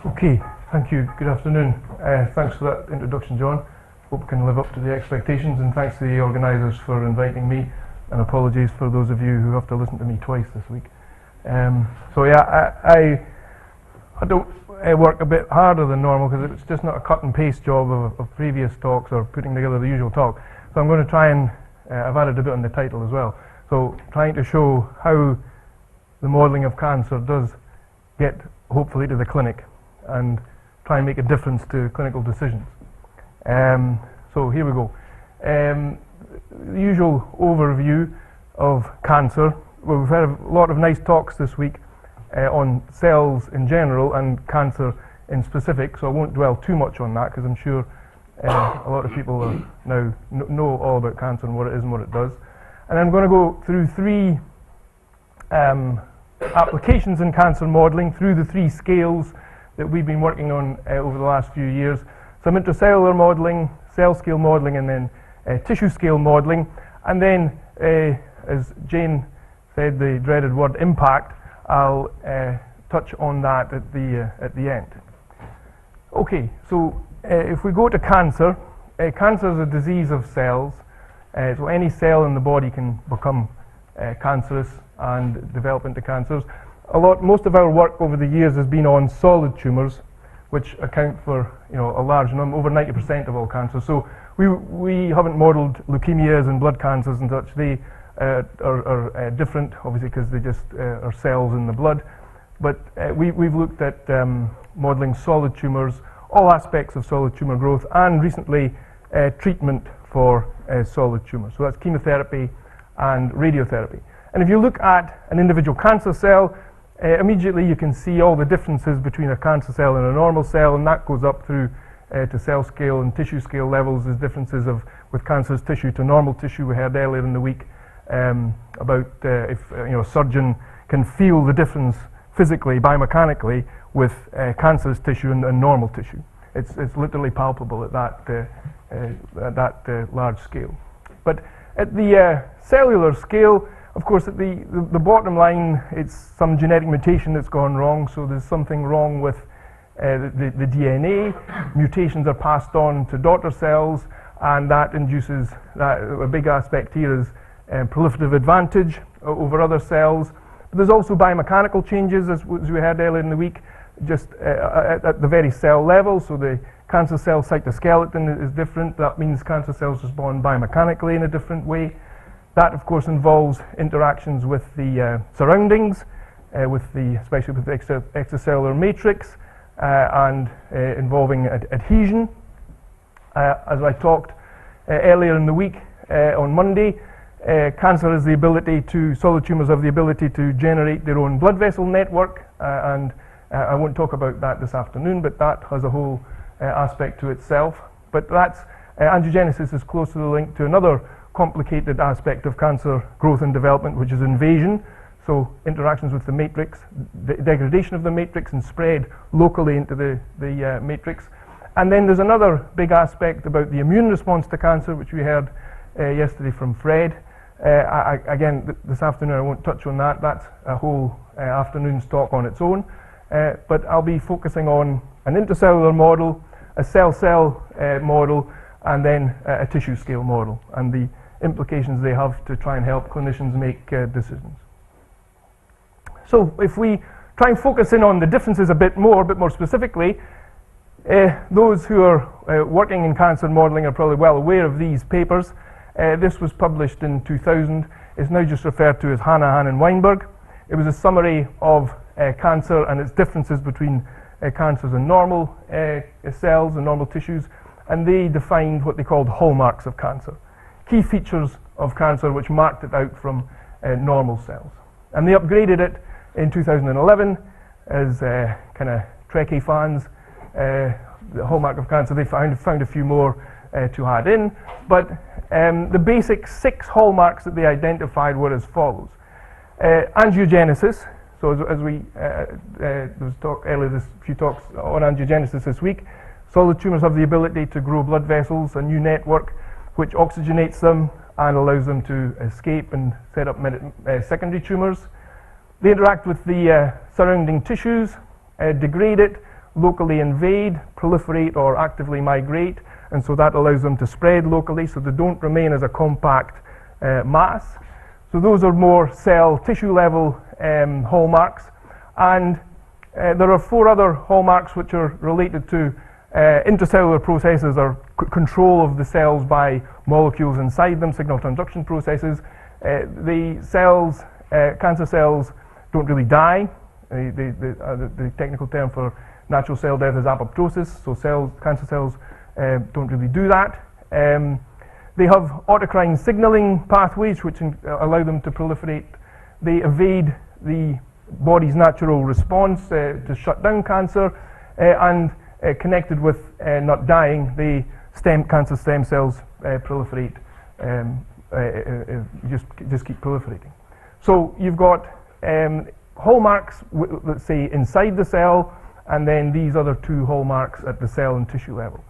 Okay, thank you. Good afternoon. Thanks for that introduction, John. Hope I can live up to the expectations, and thanks to the organisers for inviting me, and apologies for those of you who have to listen to me twice this week. So yeah, I don't work a bit harder than normal because it's just not a cut and paste job of previous talks or putting together the usual talk. So I'm going to try and, I've added a bit on the title as well, so trying to show how the modelling of cancer does get hopefully to the clinic and try and make a difference to clinical decisions. So here we go. The usual overview of cancer. Well, we've had a lot of nice talks this week on cells in general and cancer in specific, so I won't dwell too much on that because I'm sure a lot of people now know all about cancer and what it is and what it does. And I'm going to go through three applications in cancer modelling through the three scales that we've been working on over the last few years. Some intracellular modelling, cell scale modelling, and then tissue scale modelling. And then, as Jane said, the dreaded word impact, I'll touch on that at the end. Okay, so if we go to cancer, cancer is a disease of cells. So any cell in the body can become cancerous and develop into cancers. Most of our work over the years has been on solid tumours, which account for a large number, over 90% of all cancers. So we haven't modelled leukemias and blood cancers and such. They are different, obviously, because they just are cells in the blood. But we've looked at modelling solid tumours, all aspects of solid tumour growth, and recently treatment for solid tumours. So that's chemotherapy and radiotherapy. And if you look at an individual cancer cell, immediately you can see all the differences between a cancer cell and a normal cell, and that goes up through to cell scale and tissue scale levels. There's differences with cancerous tissue to normal tissue. We heard earlier in the week about if a surgeon can feel the difference physically, biomechanically, with cancerous tissue and normal tissue. It's literally palpable at that large scale. But at the cellular scale, of course, at the bottom line, it's some genetic mutation that's gone wrong. So there's something wrong with the DNA. Mutations are passed on to daughter cells, and that induces a big aspect here is proliferative advantage over other cells. But there's also biomechanical changes, as we heard earlier in the week, just at the very cell level. So the cancer cell cytoskeleton is different. That means cancer cells respond biomechanically in a different way. That, of course, involves interactions with the surroundings, especially with the extracellular matrix, and involving adhesion. As I talked earlier in the week on Monday, cancer has the ability solid tumours have the ability to generate their own blood vessel network, and I won't talk about that this afternoon, but that has a whole aspect to itself. But that's angiogenesis is closely linked to another complicated aspect of cancer growth and development, which is invasion. So interactions with the matrix, the degradation of the matrix and spread locally into the matrix. And then there's another big aspect about the immune response to cancer, which we heard yesterday from Fred. Again, this afternoon I won't touch on that. That's a whole afternoon's talk on its own. But I'll be focusing on an intracellular model, a cell-cell model, and then a tissue scale model, and the implications they have to try and help clinicians make decisions. So if we try and focus in on the differences a bit more specifically, those who are working in cancer modelling are probably well aware of these papers. This was published in 2000. It's now just referred to as Hanahan and Weinberg. It was a summary of cancer and its differences between cancers and normal cells and normal tissues, and they defined what they called hallmarks of cancer, key features of cancer which marked it out from normal cells. And they upgraded it in 2011 as kind of Trekkie fans. The hallmark of cancer, they found a few more to add in, but the basic 6 hallmarks that they identified were as follows. Angiogenesis. So as there was talk earlier, there's a few talks on angiogenesis this week. Solid tumours have the ability to grow blood vessels, a new network which oxygenates them and allows them to escape and set up secondary tumours. They interact with the surrounding tissues, degrade it, locally invade, proliferate, or actively migrate, and so that allows them to spread locally, so they don't remain as a compact mass. So those are more cell tissue level hallmarks, and there are 4 other hallmarks which are related to intracellular processes or control of the cells by molecules inside them, signal transduction processes. The cells, cancer cells, don't really die. The technical term for natural cell death is apoptosis, so cancer cells don't really do that. They have autocrine signaling pathways which allow them to proliferate. They evade the body's natural response to shut down cancer, and connected with not dying, the cancer stem cells proliferate, just keep proliferating. So you've got hallmarks, let's say, inside the cell, and then these other 2 hallmarks at the cell and tissue level.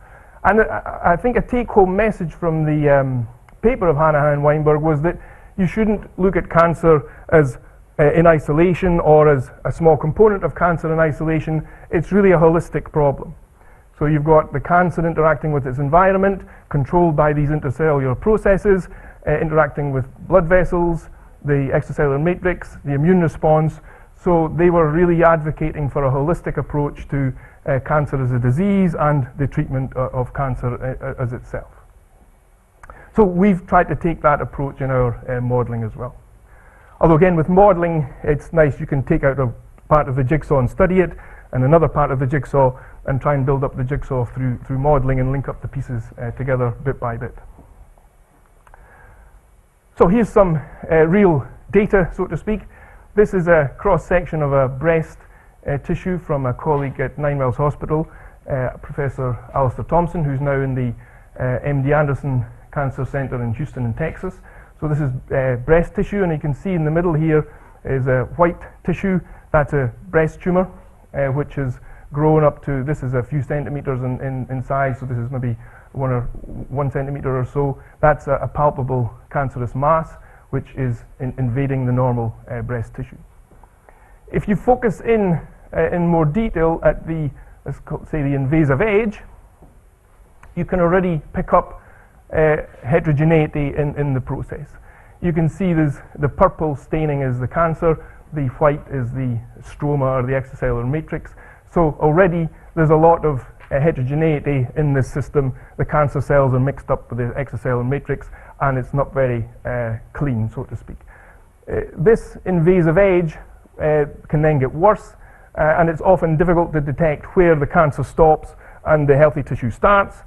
And I think a take-home message from the paper of Hanahan and Weinberg was that you shouldn't look at cancer as in isolation or as a small component of cancer in isolation. It's really a holistic problem. So you've got the cancer interacting with its environment, controlled by these intercellular processes, interacting with blood vessels, the extracellular matrix, the immune response. So they were really advocating for a holistic approach to cancer as a disease and the treatment of cancer as itself. So we've tried to take that approach in our modeling as well. Although again, with modeling, it's nice, you can take out a part of the jigsaw and study it, and another part of the jigsaw and try and build up the jigsaw through modeling and link up the pieces together bit by bit. So here's some real data, so to speak. This is a cross-section of a breast tissue from a colleague at Nine Wells Hospital, Professor Alistair Thompson, who's now in the MD Anderson Cancer Center in Houston in Texas. So this is breast tissue, and you can see in the middle here is a white tissue. That's a breast tumor, which has grown up to, this is a few centimeters in size, so this is maybe 1 centimeter or so. That's a palpable cancerous mass, which is invading the normal breast tissue. If you focus in more detail at the, let's say, the invasive edge, you can already pick up heterogeneity in the process. You can see there's the purple staining is the cancer, the white is the stroma or the extracellular matrix. So already there's a lot of heterogeneity in this system. The cancer cells are mixed up with the extracellular matrix, and it's not very clean, so to speak. This invasive edge can then get worse, and it's often difficult to detect where the cancer stops and the healthy tissue starts.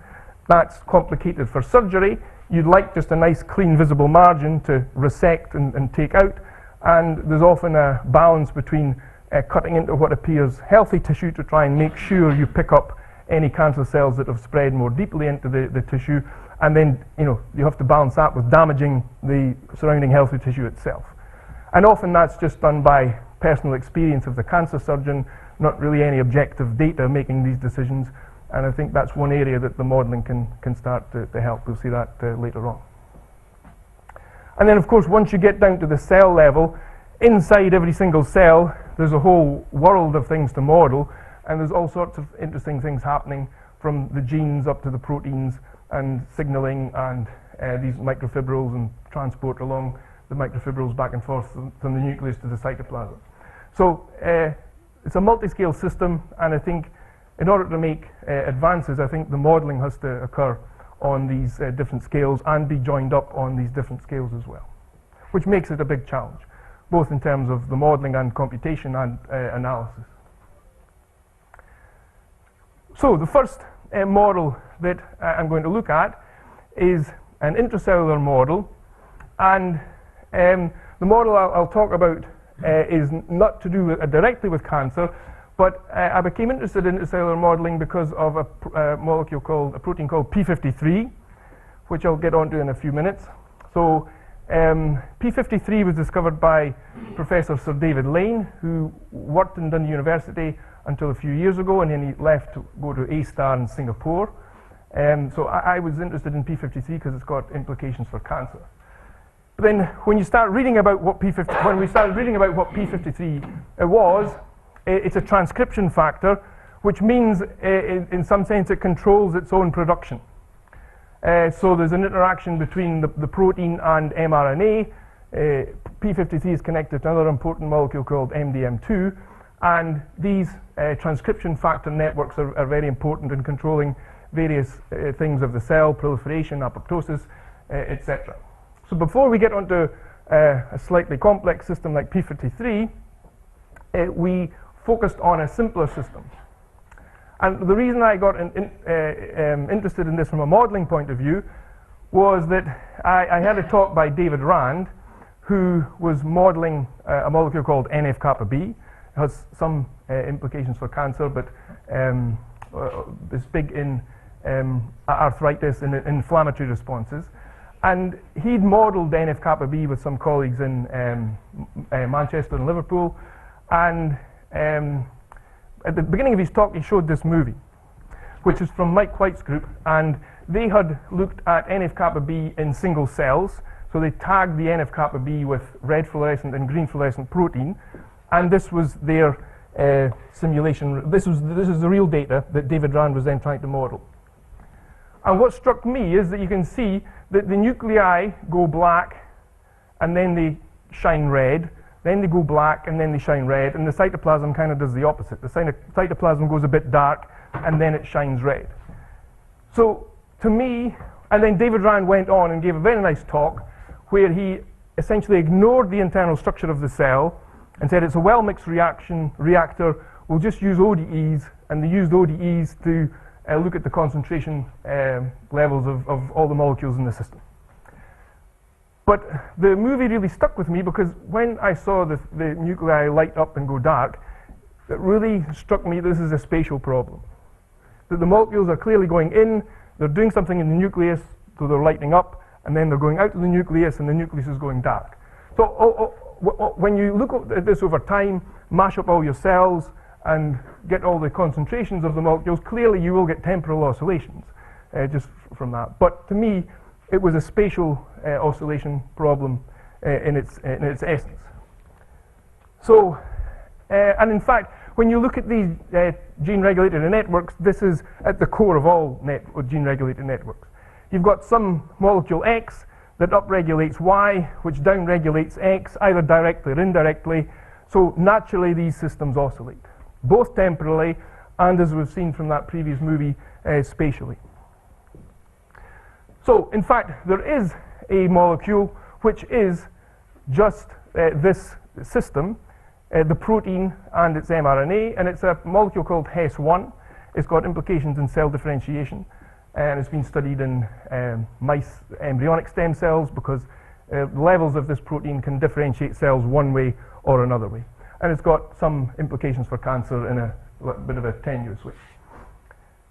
That's complicated for surgery. You'd like just a nice, clean, visible margin to resect and take out, and there's often a balance between cutting into what appears healthy tissue to try and make sure you pick up any cancer cells that have spread more deeply into the tissue, and then you have to balance that with damaging the surrounding healthy tissue itself. And often that's just done by personal experience of the cancer surgeon, not really any objective data making these decisions, and I think that's one area that the modeling can start to help. We'll see that later on. And then of course, once you get down to the cell level, inside every single cell there's a whole world of things to model, and there's all sorts of interesting things happening, from the genes up to the proteins and signaling and these microfibrils and transport along the microfibrils back and forth from the nucleus to the cytoplasm. So it's a multi-scale system, and I think in order to make advances, I think the modeling has to occur on these different scales and be joined up on these different scales as well, which makes it a big challenge, both in terms of the modeling and computation and analysis. So the first model that I'm going to look at is an intracellular model, and the model I'll talk about is not to do directly with cancer, but I became interested in intracellular modeling because of a protein called P53, which I'll get onto in a few minutes. So P53 was discovered by Professor Sir David Lane, who worked in Dundee University until a few years ago, and then he left to go to A-Star in Singapore. So I was interested in P53 because it's got implications for cancer. But then when you start reading about what when we started reading about what P53 was, it's a transcription factor which means in some sense it controls its own production. So there's an interaction between the protein and mRNA. P53 is connected to another important molecule called MDM2, and these transcription factor networks are very important in controlling various things of the cell, proliferation, apoptosis, etc. So before we get onto a slightly complex system like P53, we focused on a simpler system. And the reason I got interested in this from a modeling point of view was that I had a talk by David Rand, who was modeling a molecule called NF-kappa B. It has some implications for cancer, but it's big in arthritis and inflammatory responses. And he'd modeled NF-kappa B with some colleagues in Manchester and Liverpool. And at the beginning of his talk, he showed this movie, which is from Mike White's group. And they had looked at NF-kappa B in single cells. So they tagged the NF-kappa B with red fluorescent and green fluorescent protein. And this was their simulation. This is the real data that David Rand was then trying to model. And what struck me is that you can see that the nuclei go black and then they shine red, then they go black and then they shine red, and the cytoplasm kind of does the opposite. The cytoplasm goes a bit dark and then it shines red. So to me, and then David Rand went on and gave a very nice talk where he essentially ignored the internal structure of the cell and said it's a well-mixed reactor, we'll just use ODEs, and they used ODEs to look at the concentration levels of all the molecules in the system. But the movie really stuck with me because when I saw the nuclei light up and go dark, it really struck me this is a spatial problem. That the molecules are clearly going in, they're doing something in the nucleus, so they're lighting up, and then they're going out of the nucleus, and the nucleus is going dark. So when you look at this over time, mash up all your cells, and get all the concentrations of the molecules, clearly you will get temporal oscillations just from that. But to me, it was a spatial oscillation problem in its essence. So, and in fact, when you look at these gene-regulated networks, this is at the core of all gene-regulated networks. You've got some molecule X that upregulates Y, which downregulates X, either directly or indirectly. So naturally, these systems oscillate, both temporally and, as we've seen from that previous movie, spatially. So, in fact, there is a molecule which is just this system, the protein and its mRNA, and it's a molecule called HES1. It's got implications in cell differentiation, and it's been studied in mice embryonic stem cells because levels of this protein can differentiate cells one way or another way. And it's got some implications for cancer in a bit of a tenuous way.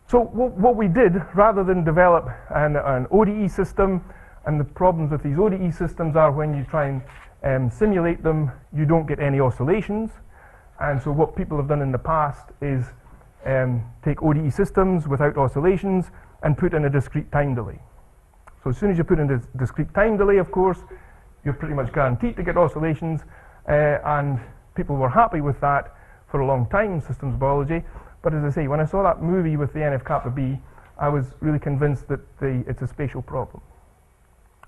So what we did, rather than develop an ODE system, and the problems with these ODE systems are when you try and simulate them, you don't get any oscillations. And so what people have done in the past is take ODE systems without oscillations and put in a discrete time delay. So as soon as you put in a discrete time delay, of course, you're pretty much guaranteed to get oscillations, and people were happy with that for a long time in systems biology. But as I say, when I saw that movie with the NF-kappa B, I was really convinced that it's a spatial problem.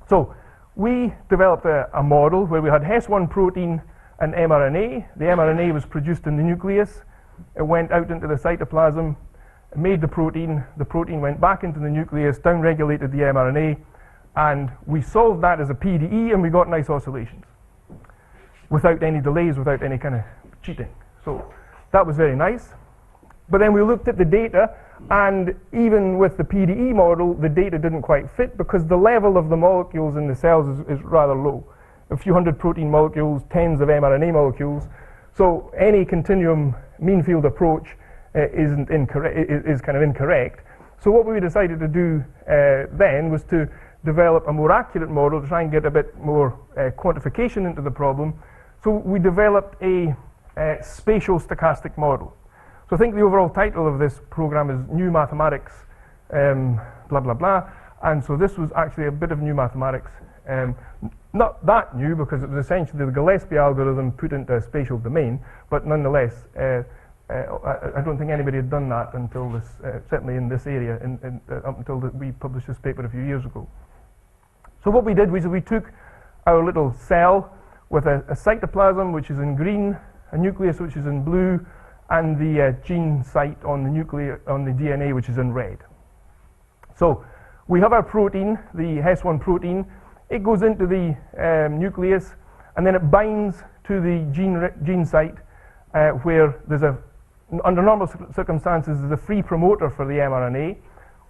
So we developed a model where we had HES1 protein and mRNA. The mRNA was produced in the nucleus. It went out into the cytoplasm, made the protein went back into the nucleus, downregulated the mRNA, and we solved that as a PDE, and we got nice oscillations without any delays, without any kind of cheating. So that was very nice. But then we looked at the data, and even with the PDE model, the data didn't quite fit because the level of the molecules in the cells is rather low. A few hundred protein molecules, tens of mRNA molecules. So any continuum mean field approach is kind of incorrect. So what we decided to do then was to develop a more accurate model to try and get a bit more quantification into the problem. So we developed a spatial stochastic model. So I think the overall title of this program is New Mathematics, blah, blah, blah. And so this was actually a bit of new mathematics. Not that new because it was essentially the Gillespie algorithm put into a spatial domain, but nonetheless, I don't think anybody had done that until this, certainly in this area, up until we published this paper a few years ago. So what we did was we took our little cell with a cytoplasm, which is in green, a nucleus, which is in blue, and the gene site on the DNA, which is in red. So we have our protein, the Hes1 protein. It goes into the nucleus, and then it binds to the gene site, where under normal circumstances, there's a free promoter for the mRNA.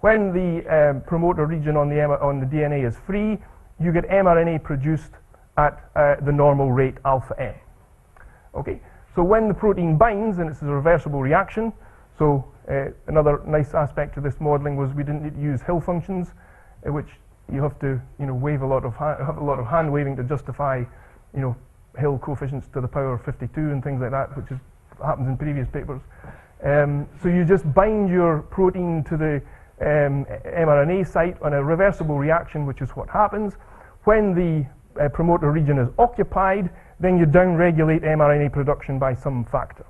When the promoter region on the DNA is free, you get mRNA produced at the normal rate alpha m. Okay. So when the protein binds, and it's a reversible reaction, so another nice aspect to this modeling was we didn't need to use Hill functions, which you have to, have a lot of hand waving to justify, Hill coefficients to the power of 52 and things like that, which happens in previous papers. So you just bind your protein to the mRNA site on a reversible reaction, which is what happens. When the promoter region is occupied, then you downregulate mRNA production by some factor,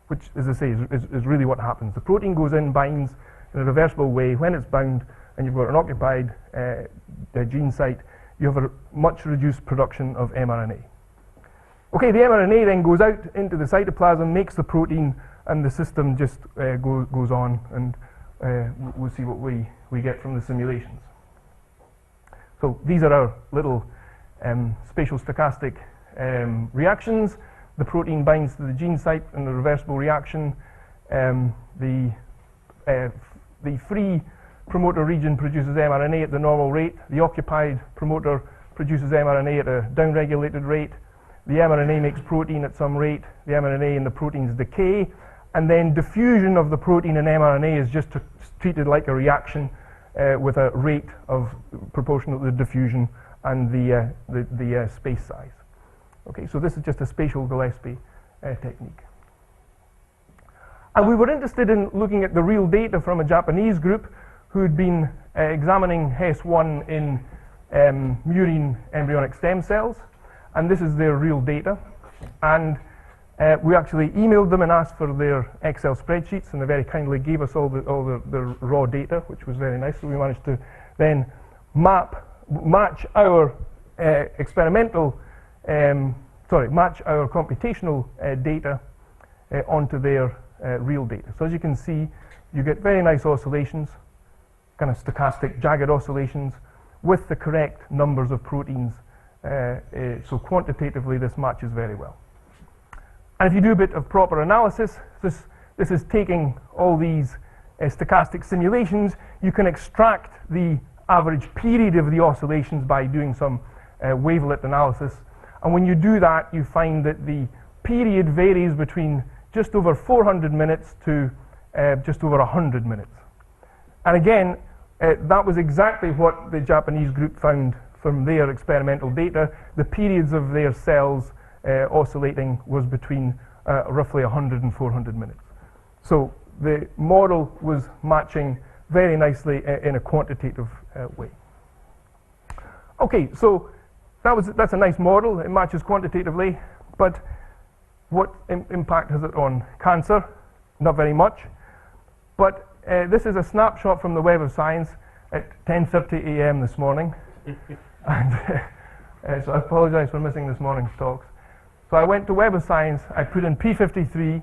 which, as I say, is really what happens. The protein goes in, binds in a reversible way. When it's bound and you've got an occupied gene site, you have a much reduced production of mRNA. Okay, the mRNA then goes out into the cytoplasm, makes the protein, and the system just goes on, and we'll see what we get from the simulations. So these are our little spatial stochastic reactions. The protein binds to the gene site in the reversible reaction. The free promoter region produces mRNA at the normal rate. The occupied promoter produces mRNA at a downregulated rate. The mRNA makes protein at some rate. The mRNA and the proteins decay. And then diffusion of the protein in mRNA is just treated like a reaction with a rate of proportional to the diffusion and the space size. Okay, so this is just a spatial Gillespie technique. And we were interested in looking at the real data from a Japanese group who had been examining Hes1 in murine embryonic stem cells. And this is their real data. And we actually emailed them and asked for their Excel spreadsheets, and they very kindly gave us all the raw data, which was very nice. So we managed to then match our match our computational data onto their real data. So as you can see, you get very nice oscillations, kind of stochastic, jagged oscillations with the correct numbers of proteins. So quantitatively, this matches very well. And if you do a bit of proper analysis, this is taking all these stochastic simulations. You can extract the average period of the oscillations by doing some wavelet analysis. And when you do that, you find that the period varies between just over 400 minutes to just over 100 minutes. And again, that was exactly what the Japanese group found from their experimental data. The periods of their cells oscillating was between roughly 100 and 400 minutes. So the model was matching very nicely in a quantitative way. Okay, so that's a nice model. It matches quantitatively, but what impact has it on cancer? Not very much. But this is a snapshot from the Web of Science at 10:30 a.m. this morning. And so I apologize for missing this morning's talks. So I went to Web of Science, I put in P53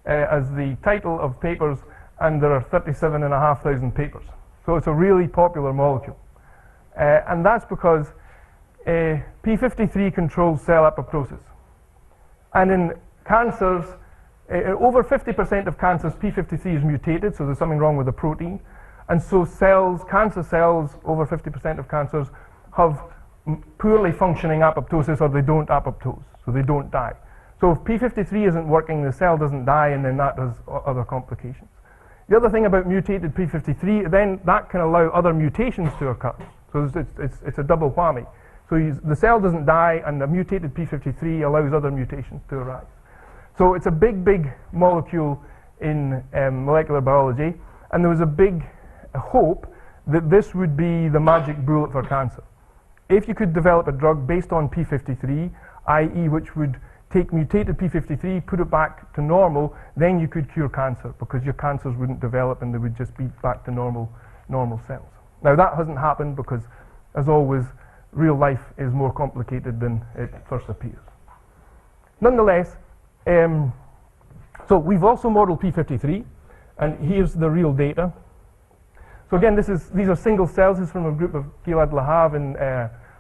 as the title of papers, and there are 37,500 papers. So it's a really popular molecule. And that's because P53 controls cell apoptosis. And in cancers, over 50% of cancers, P53 is mutated, so there's something wrong with the protein. And so cancer cells, over 50% of cancers, have poorly functioning apoptosis, or they don't apoptose, so they don't die. So if P53 isn't working, the cell doesn't die, and then that has other complications. The other thing about mutated P53, then that can allow other mutations to occur. So it's a double whammy. So the cell doesn't die, and the mutated P53 allows other mutations to arise. So it's a big, big molecule in molecular biology, and there was a big hope that this would be the magic bullet for cancer. If you could develop a drug based on P53, i.e. which would take mutated p53, put it back to normal, then you could cure cancer because your cancers wouldn't develop and they would just be back to normal cells. Now that hasn't happened because, as always, real life is more complicated than it first appears. Nonetheless, so we've also modeled p53, and here's the real data. So again, these are single cells. This is from a group of Gilad Lahav in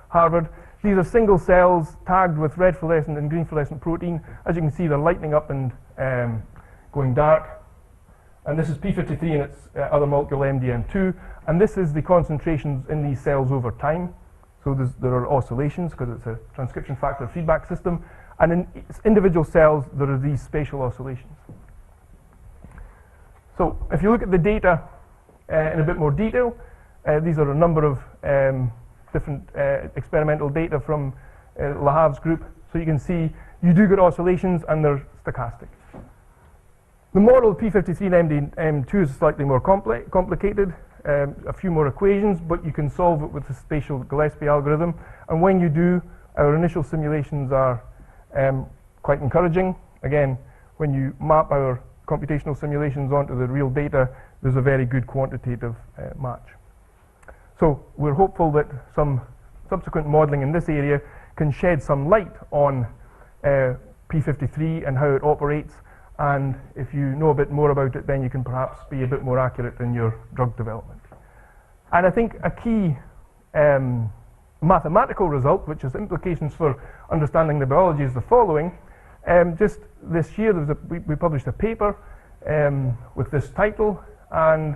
Harvard. These are single cells tagged with red fluorescent and green fluorescent protein. As you can see, they're lighting up and going dark. And this is p53 and its other molecule MDM2. And this is the concentrations in these cells over time. So there are oscillations because it's a transcription factor feedback system. And in individual cells, there are these spatial oscillations. So if you look at the data in a bit more detail, these are a number of different experimental data from Lahav's group. So you can see you do get oscillations and they're stochastic. The model of p53 and MDM2 is slightly more complicated, a few more equations, but you can solve it with the spatial Gillespie algorithm. And when you do, our initial simulations are quite encouraging. Again, when you map our computational simulations onto the real data, there's a very good quantitative match. So we're hopeful that some subsequent modeling in this area can shed some light on p53 and how it operates, and if you know a bit more about it, then you can perhaps be a bit more accurate in your drug development. And I think a key mathematical result, which has implications for understanding the biology, is the following. Just this year, we published a paper with this title, and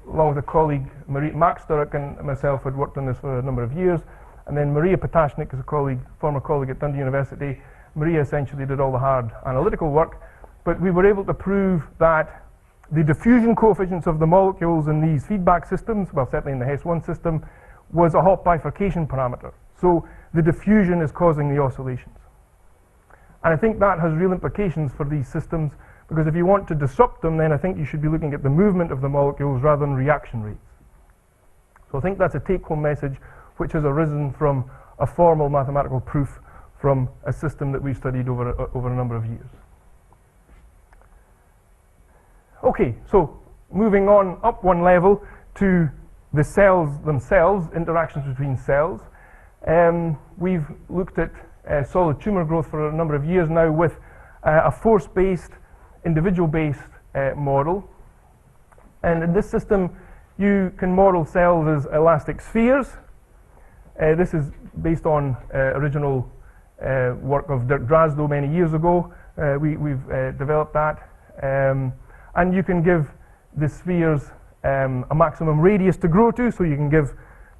along with a colleague, Max Sturrock and myself had worked on this for a number of years, and then Maria Potashnik is a former colleague at Dundee University. Maria essentially did all the hard analytical work, but we were able to prove that the diffusion coefficients of the molecules in these feedback systems, well, certainly in the Hess1 system, was a Hopf bifurcation parameter. So the diffusion is causing the oscillations. And I think that has real implications for these systems, because if you want to disrupt them, then I think you should be looking at the movement of the molecules rather than reaction rates. So I think that's a take-home message which has arisen from a formal mathematical proof from a system that we've studied over a number of years. Okay, so moving on up one level to the cells themselves, interactions between cells. We've looked at solid tumor growth for a number of years now with a force-based, individual-based model. And in this system, you can model cells as elastic spheres. This is based on original work of Dirk Drasdo many years ago. We've developed that. And you can give the spheres a maximum radius to grow to, so you can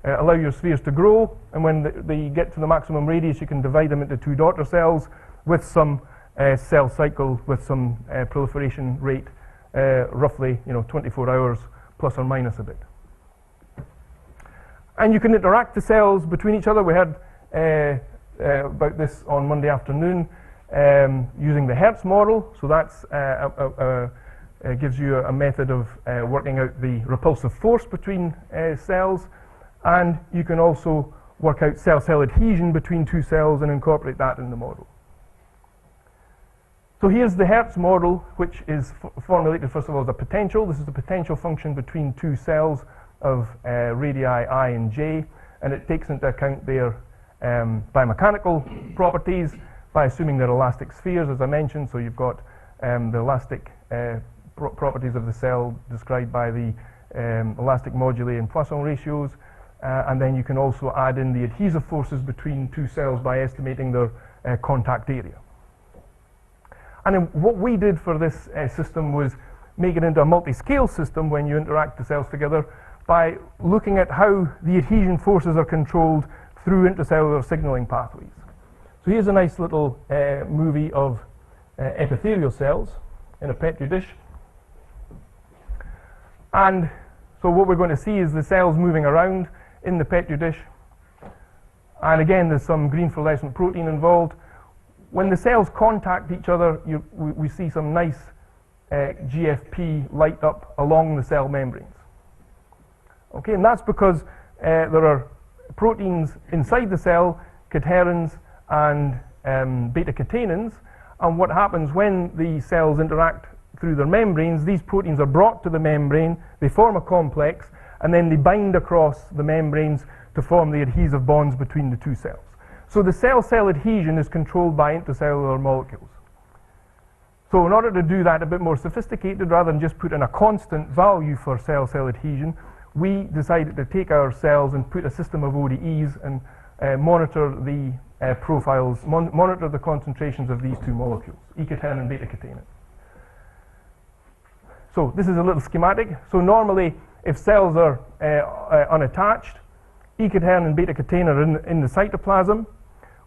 allow your spheres to grow, and when they get to the maximum radius, you can divide them into two daughter cells with some cell cycle with some proliferation rate, roughly 24 hours plus or minus a bit. And you can interact the cells between each other. We heard about this on Monday afternoon using the Hertz model. So that's gives you a method of working out the repulsive force between cells, and you can also work out cell-cell adhesion between two cells and incorporate that in the model. So here's the Hertz model, which is formulated first of all as a potential. This is the potential function between two cells of radii I and j, and it takes into account their biomechanical properties by assuming they're elastic spheres, as I mentioned. So you've got the elastic properties of the cell described by the elastic moduli and Poisson ratios, and then you can also add in the adhesive forces between two cells by estimating their contact area. And then what we did for this system was make it into a multi-scale system when you interact the cells together by looking at how the adhesion forces are controlled through intracellular signaling pathways. So here's a nice little movie of epithelial cells in a Petri dish. And so what we're going to see is the cells moving around in the Petri dish. And again, there's some green fluorescent protein involved. When the cells contact each other, we see some nice GFP light up along the cell membranes. Okay, and that's because there are proteins inside the cell, cadherins and beta-catenins, and what happens when the cells interact through their membranes, these proteins are brought to the membrane, they form a complex, and then they bind across the membranes to form the adhesive bonds between the two cells. So the cell-cell adhesion is controlled by intracellular molecules. So in order to do that a bit more sophisticated, rather than just put in a constant value for cell-cell adhesion, we decided to take our cells and put a system of ODEs and monitor the profiles, monitor the concentrations of these two molecules, E-catenin and beta-catenin. So this is a little schematic. So normally, if cells are unattached, E-catenin and beta-catenin are in the cytoplasm.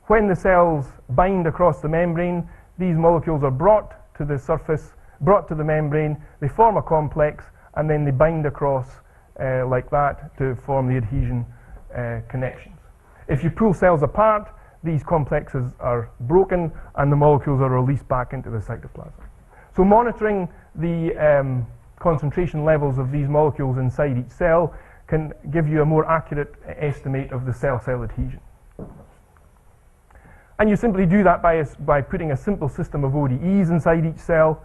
When the cells bind across the membrane, these molecules are brought to the surface, brought to the membrane, they form a complex, and then they bind across like that to form the adhesion connections. If you pull cells apart, these complexes are broken and the molecules are released back into the cytoplasm. So monitoring the concentration levels of these molecules inside each cell can give you a more accurate estimate of the cell-cell adhesion. And you simply do that by putting a simple system of ODEs inside each cell.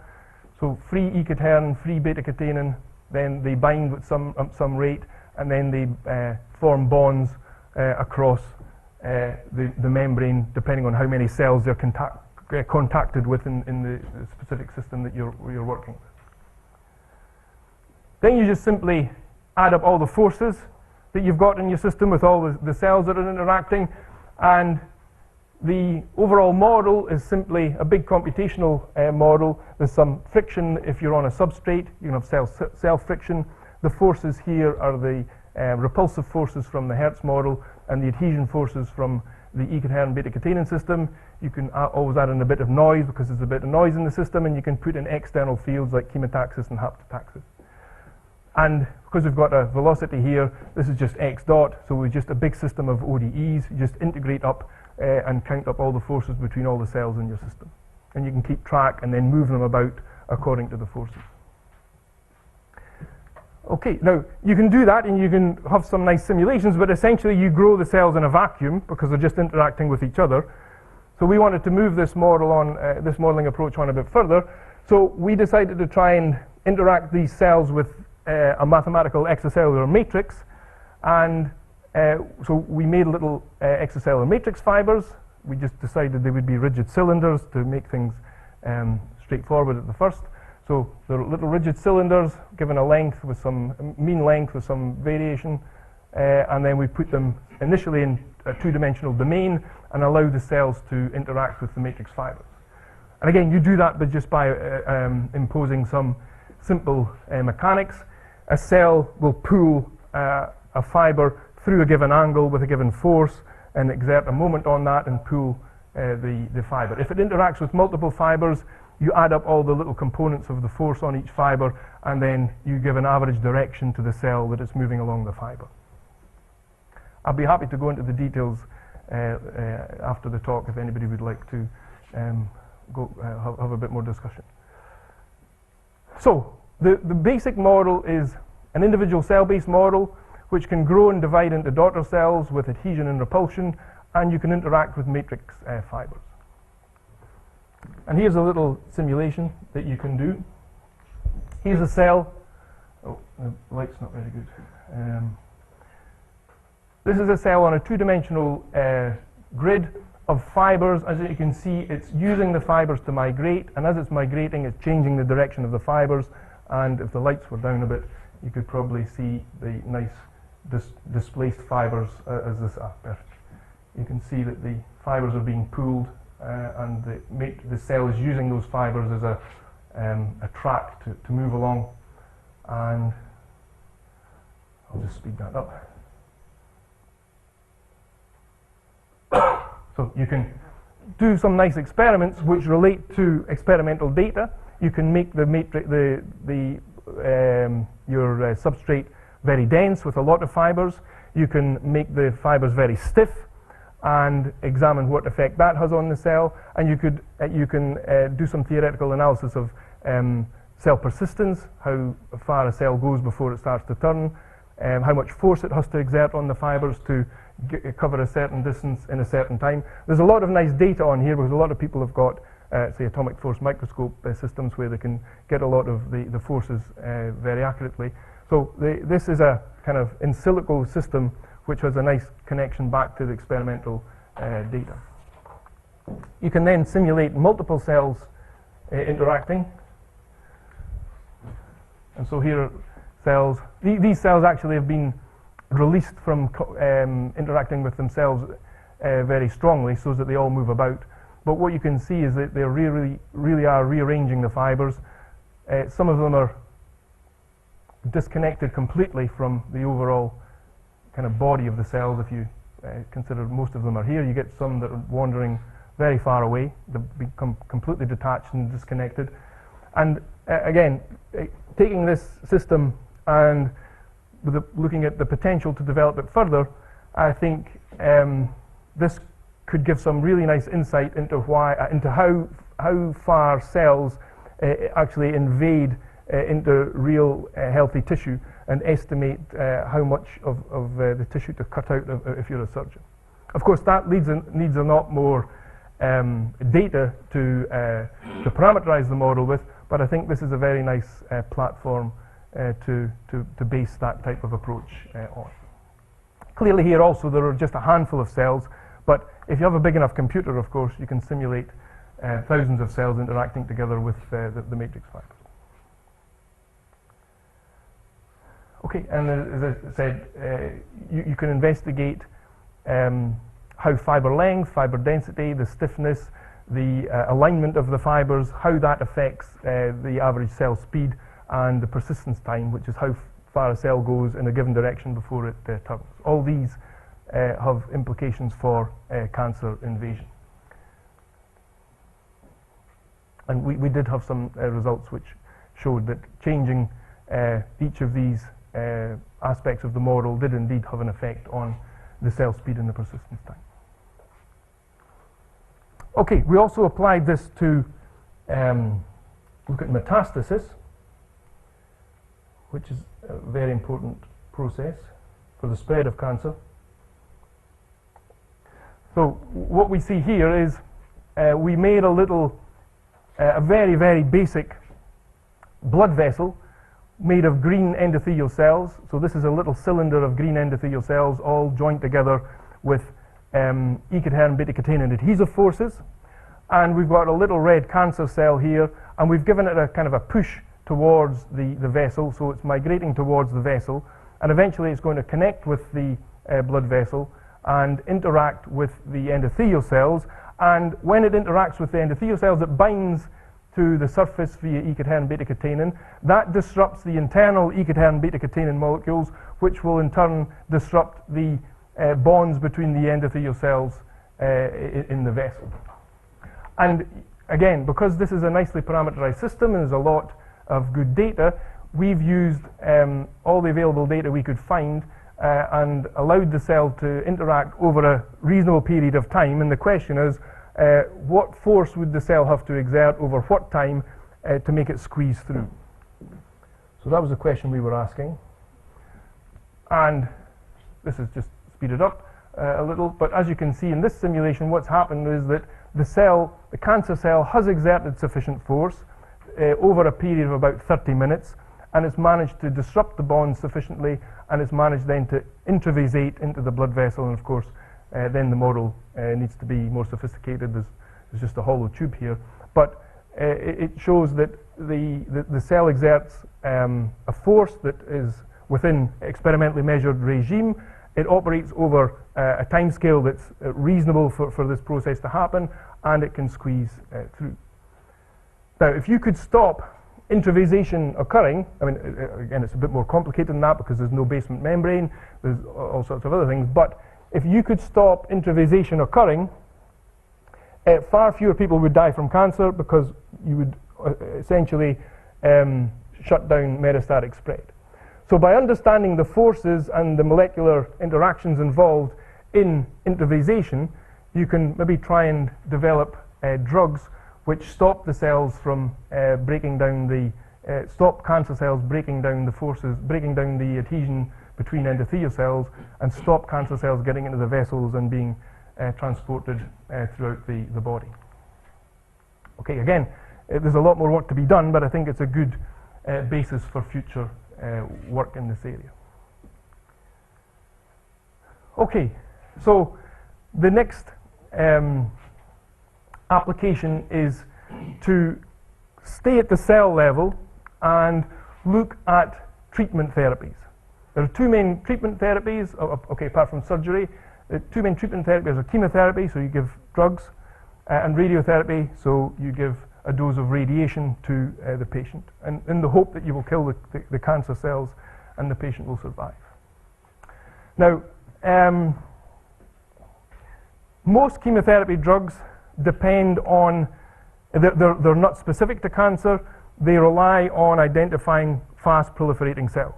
So free E-catenin, free beta-catenin, then they bind with some rate, and then they form bonds across the membrane, depending on how many cells they're contacted with in the specific system that you're working with. Then you just simply add up all the forces that you've got in your system with all the cells that are interacting, and the overall model is simply a big computational model. There's some friction if you're on a substrate. You can have cell friction. The forces here are the repulsive forces from the Hertz model and the adhesion forces from the E-catenin beta-catenin system. You can always add in a bit of noise because there's a bit of noise in the system, and you can put in external fields like chemotaxis and haptotaxis. And because we've got a velocity here, this is just x dot, so we're just a big system of ODEs. You just integrate up and count up all the forces between all the cells in your system. And you can keep track and then move them about according to the forces. Okay, now you can do that and you can have some nice simulations, but essentially you grow the cells in a vacuum because they're just interacting with each other. So we wanted to move this model on, this modeling approach on a bit further. So we decided to try and interact these cells with a mathematical extracellular matrix, and so we made little extracellular matrix fibers. We just decided they would be rigid cylinders to make things straightforward at the first. So they're little rigid cylinders given a length with some mean length with some variation, and then we put them initially in a two-dimensional domain and allow the cells to interact with the matrix fibers. And again, you do that just by imposing some simple mechanics. A cell will pull a fiber through a given angle with a given force and exert a moment on that and pull the fiber. If it interacts with multiple fibers, you add up all the little components of the force on each fiber, and then you give an average direction to the cell that it's moving along the fiber. I'll be happy to go into the details after the talk if anybody would like to have a bit more discussion. So the basic model is an individual cell-based model which can grow and divide into daughter cells with adhesion and repulsion, and you can interact with matrix fibers. And here's a little simulation that you can do. Here's a cell. Oh, the light's not very good. This is a cell on a two-dimensional grid of fibers. As you can see, it's using the fibers to migrate, and as it's migrating, it's changing the direction of the fibers. And if the lights were down a bit, you could probably see the nice displaced fibers as this. Perfect. You can see that the fibers are being pulled, and the cell is using those fibers as a track to move along. And I'll just speed that up. So you can do some nice experiments which relate to experimental data. You can make the your substrate very dense with a lot of fibers. You can make the fibers very stiff and examine what effect that has on the cell. And you can do some theoretical analysis of cell persistence, how far a cell goes before it starts to turn, how much force it has to exert on the fibers to cover a certain distance in a certain time. There's a lot of nice data on here because a lot of people have got, say, atomic force microscope systems where they can get a lot of the forces very accurately. So this is a kind of in silico system which has a nice connection back to the experimental data. You can then simulate multiple cells interacting. And so here are cells. These cells actually have been released from interacting with themselves very strongly so that they all move about. But what you can see is that they really are rearranging the fibers. Some of them are disconnected completely from the overall kind of body of the cells. If you consider most of them are here, you get some that are wandering very far away. They become completely detached and disconnected. And again, taking this system and looking at the potential to develop it further, I think this could give some really nice insight into how far cells actually invade into real healthy tissue and estimate how much of the tissue to cut out if you're a surgeon. Of course, that needs a lot more data to parameterize the model with, but I think this is a very nice platform to base that type of approach on. Clearly here also there are just a handful of cells, but if you have a big enough computer, of course, you can simulate thousands of cells interacting together with the matrix fibers. Okay, and as I said, you can investigate how fiber length, fiber density, the stiffness, the alignment of the fibers, how that affects the average cell speed, and the persistence time, which is how far a cell goes in a given direction before it turns. All these have implications for cancer invasion. And we did have some results which showed that changing each of these aspects of the model did indeed have an effect on the cell speed and the persistence time. Okay, we also applied this to look at metastasis, which is a very important process for the spread of cancer. So what we see here is we made a very, very basic blood vessel made of green endothelial cells. So this is a little cylinder of green endothelial cells all joined together with E-cadherin, beta-catenin adhesive forces. And we've got a little red cancer cell here, and we've given it a kind of a push towards the vessel, so it's migrating towards the vessel, and eventually it's going to connect with the blood vessel and interact with the endothelial cells. And when it interacts with the endothelial cells, it binds to the surface via E-cadherin, beta-catenin. That disrupts the internal E-cadherin, beta-catenin molecules, which will in turn disrupt the bonds between the endothelial cells in the vessel. And again, because this is a nicely parameterized system and there's a lot of good data, we've used all the available data we could find and allowed the cell to interact over a reasonable period of time. And the question is, what force would the cell have to exert over what time to make it squeeze through? So that was the question we were asking. And this is just speeded up a little, but as you can see in this simulation, what's happened is that the cancer cell has exerted sufficient force over a period of about 30 minutes, and it's managed to disrupt the bonds sufficiently, and it's managed then to intravasate into the blood vessel. And of course, then the model needs to be more sophisticated. There's just a hollow tube here, but it shows that the cell exerts a force that is within experimentally measured regime. It operates over a time scale that's reasonable for this process to happen, and it can squeeze through. Now, if you could stop intravasation occurring, I mean, again, it's a bit more complicated than that because there's no basement membrane, there's all sorts of other things, but if you could stop intravasation occurring, far fewer people would die from cancer because you would essentially shut down metastatic spread. So by understanding the forces and the molecular interactions involved in intravasation, you can maybe try and develop drugs which stop the cells from breaking down stop cancer cells breaking down the forces, breaking down the adhesion between endothelial cells and stop cancer cells getting into the vessels and being transported throughout the body. Okay, again, there's a lot more work to be done, but I think it's a good basis for future work in this area. Okay, so the next application is to stay at the cell level and look at treatment therapies. There are two main treatment therapies, okay, apart from surgery. The two main treatment therapies are chemotherapy, so you give drugs, and radiotherapy, so you give a dose of radiation to the patient, and in the hope that you will kill the cancer cells and the patient will survive. Now, most chemotherapy drugs depend on, they're not specific to cancer, they rely on identifying fast proliferating cells.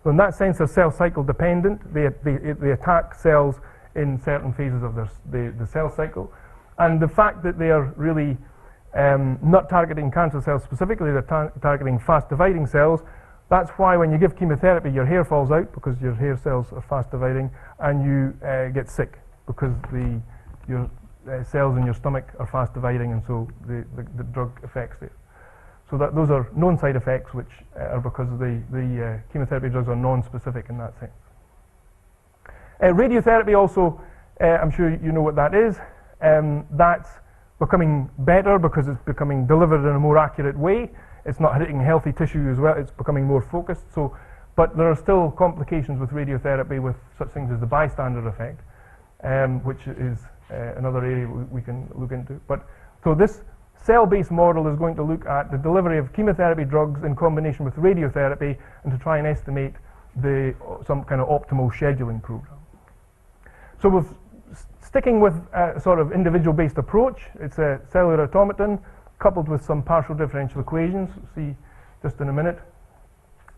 So in that sense, they're cell cycle dependent. They attack cells in certain phases of the cell cycle. And the fact that they are really not targeting cancer cells specifically, they're targeting fast dividing cells. That's why when you give chemotherapy, your hair falls out because your hair cells are fast dividing, and you get sick because your cells in your stomach are fast dividing, and so the drug affects it. So those are known side effects, which are because the chemotherapy drugs are non-specific in that sense. Radiotherapy also, I'm sure you know what that is. That's becoming better because it's becoming delivered in a more accurate way. It's not hitting healthy tissue as well, it's becoming more focused. But there are still complications with radiotherapy with such things as the bystander effect, which is another area we can look into. So this cell-based model is going to look at the delivery of chemotherapy drugs in combination with radiotherapy and to try and estimate some kind of optimal scheduling program. So we're sticking with a sort of individual-based approach. It's a cellular automaton coupled with some partial differential equations, we'll see just in a minute.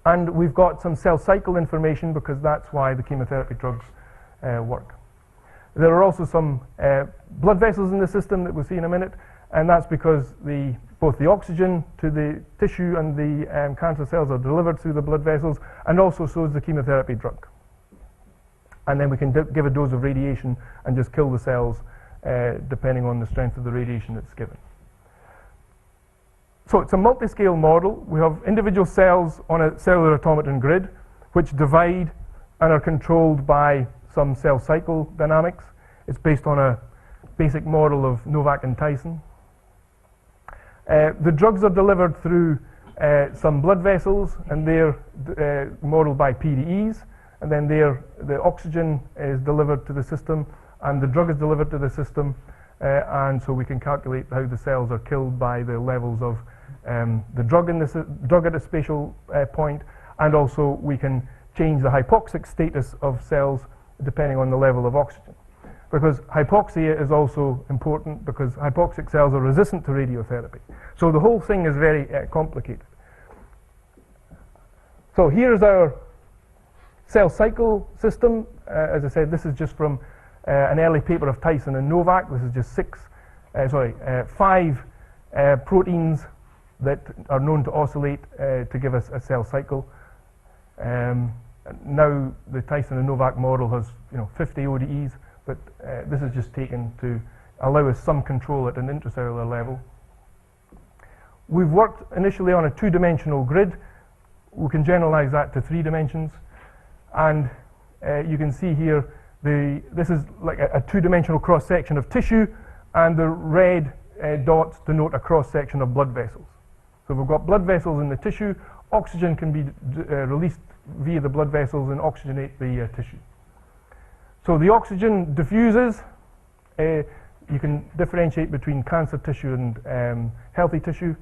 And we've got some cell cycle information because that's why the chemotherapy drugs work. There are also some blood vessels in the system that we'll see in a minute, and that's because both the oxygen to the tissue and the cancer cells are delivered through the blood vessels, and also so is the chemotherapy drug. And then we can give a dose of radiation and just kill the cells depending on the strength of the radiation that's given. So it's a multi-scale model. We have individual cells on a cellular automaton grid which divide and are controlled by some cell cycle dynamics. It's based on a basic model of Novak and Tyson. The drugs are delivered through some blood vessels, and they're modeled by PDEs, and then the oxygen is delivered to the system and the drug is delivered to the system, and so we can calculate how the cells are killed by the levels of the drug at a spatial point, and also we can change the hypoxic status of cells depending on the level of oxygen. Because hypoxia is also important because hypoxic cells are resistant to radiotherapy. So the whole thing is very complicated. So here's our cell cycle system. As I said, this is just from an early paper of Tyson and Novak. This is just 5 proteins that are known to oscillate to give us a cell cycle. Now the Tyson and Novak model has 50 ODEs, but this is just taken to allow us some control at an intracellular level. We've worked initially on a 2-dimensional grid. We can generalize that to 3 dimensions, and you can see here this is like a 2-dimensional cross-section of tissue, and the red dots denote a cross-section of blood vessels. So we've got blood vessels in the tissue. Oxygen can be released via the blood vessels and oxygenate the tissue. So the oxygen diffuses. You can differentiate between cancer tissue and healthy tissue,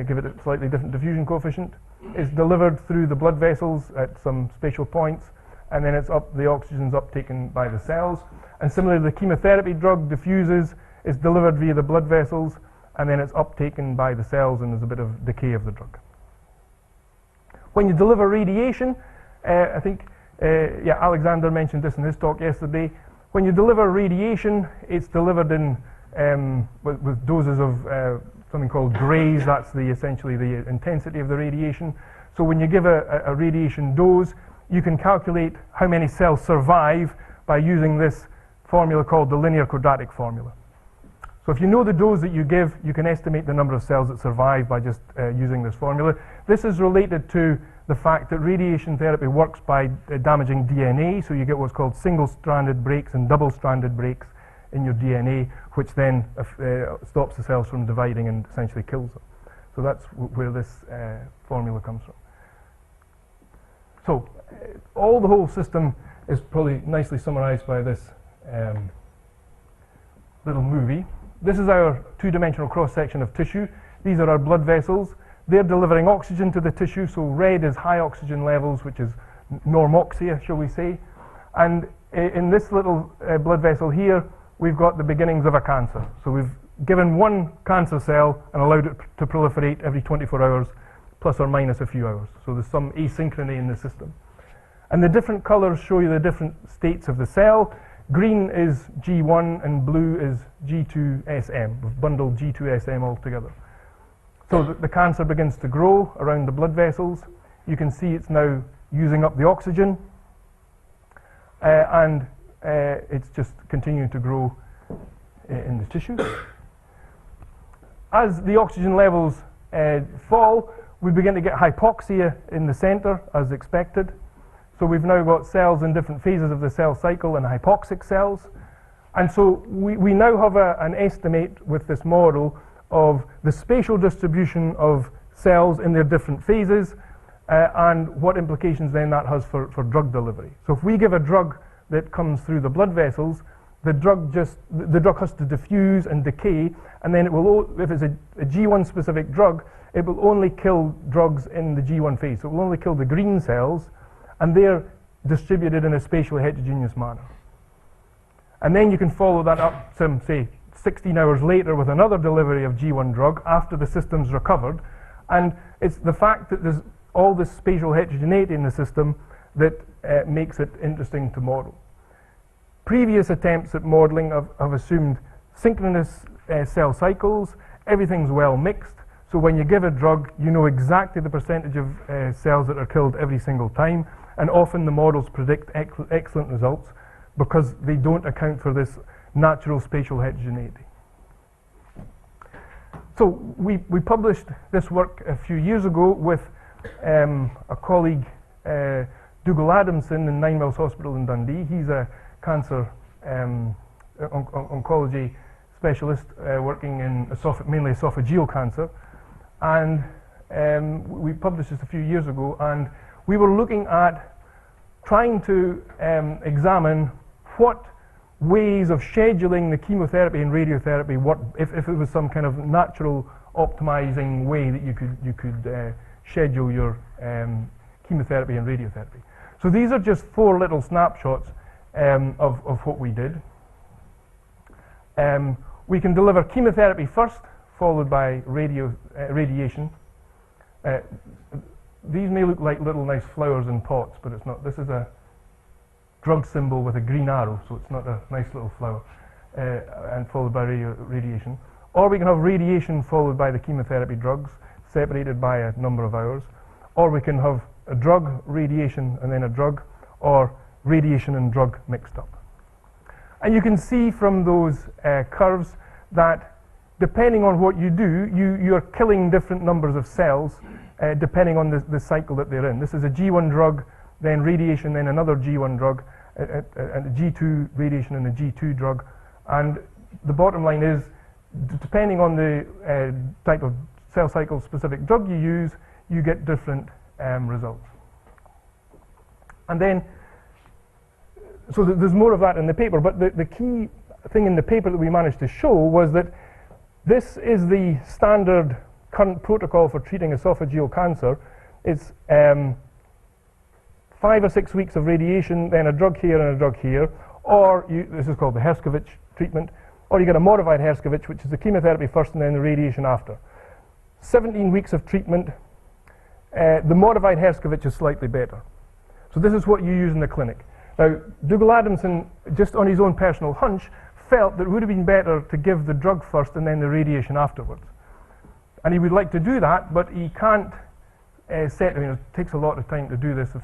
give it a slightly different diffusion coefficient. It's delivered through the blood vessels at some spatial points, and then the oxygen's uptaken by the cells. And similarly, the chemotherapy drug diffuses, is delivered via the blood vessels, and then it's uptaken by the cells, and there's a bit of decay of the drug. When you deliver radiation, I think Alexander mentioned this in his talk yesterday. When you deliver radiation, it's delivered in with doses of something called grays. That's essentially the intensity of the radiation. So when you give a radiation dose, you can calculate how many cells survive by using this formula called the linear quadratic formula. So if you know the dose that you give, you can estimate the number of cells that survive by just using this formula. This is related to the fact that radiation therapy works by damaging DNA, so you get what's called single-stranded breaks and double-stranded breaks in your DNA, which then stops the cells from dividing and essentially kills them. So that's where this formula comes from. So the whole system is probably nicely summarized by this little movie. This is our two-dimensional cross-section of tissue. These are our blood vessels. They're delivering oxygen to the tissue, so red is high oxygen levels, which is normoxia, shall we say. And in this little blood vessel here, we've got the beginnings of a cancer. So we've given one cancer cell and allowed it to proliferate every 24 hours, plus or minus a few hours. So there's some asynchrony in the system. And the different colors show you the different states of the cell. Green is G1 and blue is G2SM. We've bundled G2SM all together. So the cancer begins to grow around the blood vessels. You can see it's now using up the oxygen, and it's just continuing to grow in the tissue. As the oxygen levels fall, we begin to get hypoxia in the center, as expected. So we've now got cells in different phases of the cell cycle and hypoxic cells. And so we now have an estimate with this model of the spatial distribution of cells in their different phases and what implications then that has for drug delivery. So if we give a drug that comes through the blood vessels, the drug has to diffuse and decay, and then it will, if it's a G1 specific drug, it will only kill drugs in the G1 phase. So it will only kill the green cells, and they're distributed in a spatially heterogeneous manner. And then you can follow that up some, say, 16 hours later with another delivery of G1 drug after the system's recovered. And it's the fact that there's all this spatial heterogeneity in the system that makes it interesting to model. Previous attempts at modeling have assumed synchronous cell cycles, everything's well mixed, so when you give a drug, you know exactly the percentage of cells that are killed every single time, and often the models predict excellent results because they don't account for this natural spatial heterogeneity. So we published this work a few years ago with a colleague, Dougal Adamson in 9 Mills Hospital in Dundee. He's a cancer oncology specialist working in mainly esophageal cancer. And we published this a few years ago, and we were looking at trying to examine what ways of scheduling the chemotherapy and radiotherapy, if it was some kind of natural optimizing way that you could schedule your chemotherapy and radiotherapy. So these are just 4 little snapshots of what we did. We can deliver chemotherapy first, followed by radiation. These may look like little nice flowers in pots, but it's not. This is a drug symbol with a green arrow, so it's not a nice little flower, and followed by radiation. Or we can have radiation followed by the chemotherapy drugs, separated by a number of hours. Or we can have a drug, radiation, and then a drug, or radiation and drug mixed up. And you can see from those curves that depending on what you do, you're killing different numbers of cells depending on the cycle that they're in. This is a G1 drug, then radiation, then another G1 drug, and a G2 radiation and a G2 drug. And the bottom line is, depending on the type of cell cycle specific drug you use, you get different results. And then, so there's more of that in the paper, but the key thing in the paper that we managed to show was that this is the standard current protocol for treating esophageal cancer. It's 5 or 6 weeks of radiation, then a drug here and a drug here, or this is called the Herskovich treatment, or you get a modified Herskovich, which is the chemotherapy first and then the radiation after. 17 weeks of treatment. The modified Herskovich is slightly better. So this is what you use in the clinic. Now, Dougal Adamson, just on his own personal hunch, felt that it would have been better to give the drug first and then the radiation afterwards. And he would like to do that, but he can't it takes a lot of time to do this,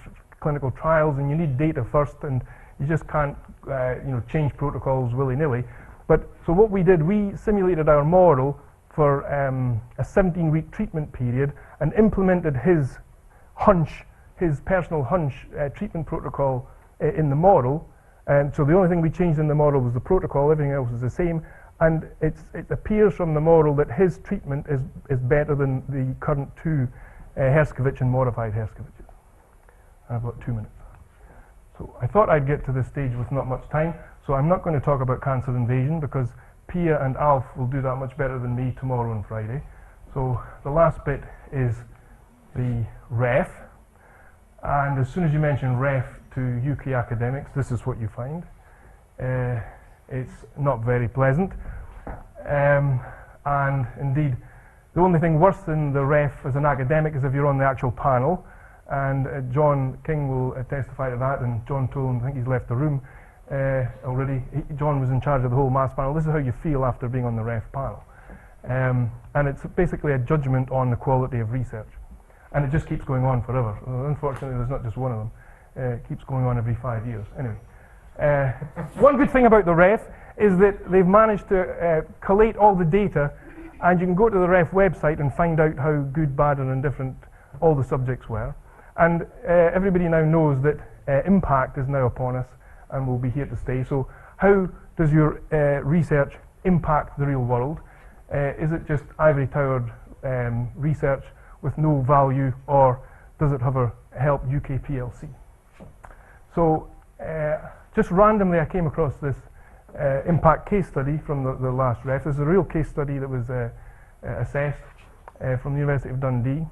clinical trials, and you need data first, and you just can't change protocols willy-nilly. But so what we did, we simulated our model for a 17-week treatment period and implemented his personal hunch treatment protocol in the model. And so the only thing we changed in the model was the protocol, everything else is the same. And it appears from the model that his treatment is better than the current two Herskovich and modified Herskoviches. I've got 2 minutes. So I thought I'd get to this stage with not much time, so I'm not going to talk about cancer invasion because Pia and Alf will do that much better than me tomorrow and Friday. So the last bit is the ref, and as soon as you mention ref to UK academics, this is what you find. It's not very pleasant, and indeed the only thing worse than the ref as an academic is if you're on the actual panel, and John King will testify to that, and John Tolan, I think he's left the room already. John was in charge of the whole maths panel. This is how you feel after being on the ref panel, and it's basically a judgment on the quality of research, and it just keeps going on forever. Unfortunately, there's not just one of them. It keeps going on every 5 years. Anyway, one good thing about the ref is that they've managed to collate all the data, and you can go to the ref website and find out how good, bad, and indifferent all the subjects were. And everybody now knows that impact is now upon us and will be here to stay. So how does your research impact the real world? Is it just ivory towered research with no value, or does it help UK PLC? So just randomly I came across this impact case study from the last ref. This is a real case study that was assessed from the University of Dundee.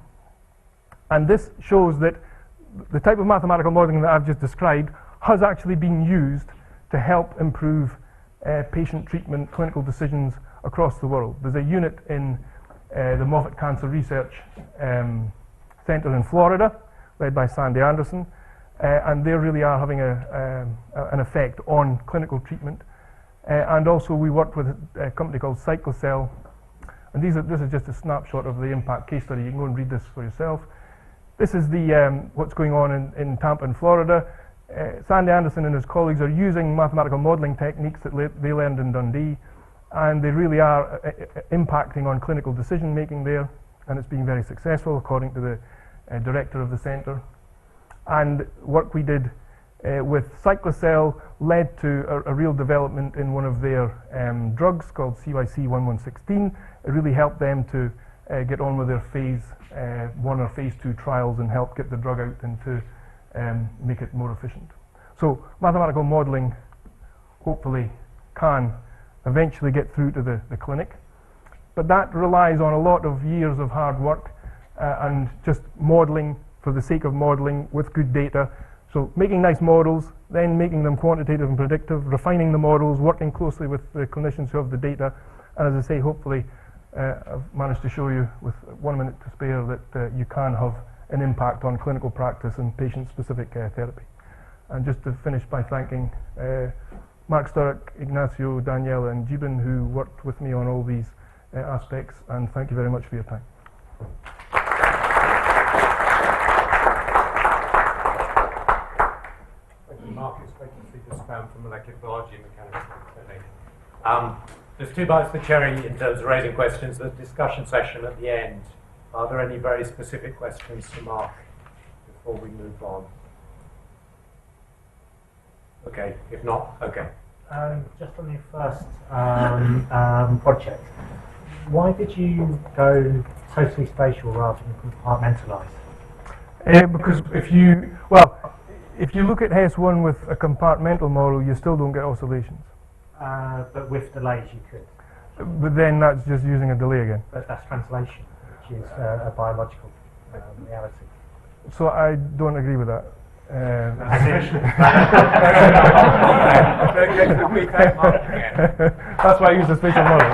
And this shows that the type of mathematical modelling that I've just described has actually been used to help improve patient treatment, clinical decisions across the world. There's a unit in the Moffitt Cancer Research Center in Florida, led by Sandy Anderson, and they really are having an effect on clinical treatment. And also we worked with a company called Cyclocell, and this is just a snapshot of the impact case study. You can go and read this for yourself. This is what's going on in Tampa in Florida. Sandy Anderson and his colleagues are using mathematical modelling techniques that they learned in Dundee, and they really are impacting on clinical decision making there, and it's being very successful according to the director of the centre. And work we did with Cyclocell led to a real development in one of their drugs called CYC1116. It really helped them to get on with their phase 1 or phase 2 trials and help get the drug out and to make it more efficient. So mathematical modelling hopefully can eventually get through to the clinic, but that relies on a lot of years of hard work and just modelling for the sake of modelling with good data. So making nice models, then making them quantitative and predictive, refining the models, working closely with the clinicians who have the data, and as I say, hopefully I've managed to show you with 1 minute to spare that you can have an impact on clinical practice and patient-specific therapy. And just to finish by thanking Mark Sturrock, Ignacio, Daniela, and Jibin, who worked with me on all these aspects, and thank you very much for your time. Thank you, Mark. It's great to see this from molecular biology and mechanics. There's 2 bites of the cherry in terms of raising questions. The discussion session at the end. Are there any very specific questions to Mark before we move on? Okay, if not, okay. Just on your first project, why did you go totally spatial rather than compartmentalised? Because if you look at HES1 with a compartmental model, you still don't get oscillations. But with delays you could. But then that's just using a delay again. But that's translation, which is a biological reality. So I don't agree with that. That's why I use the spatial model.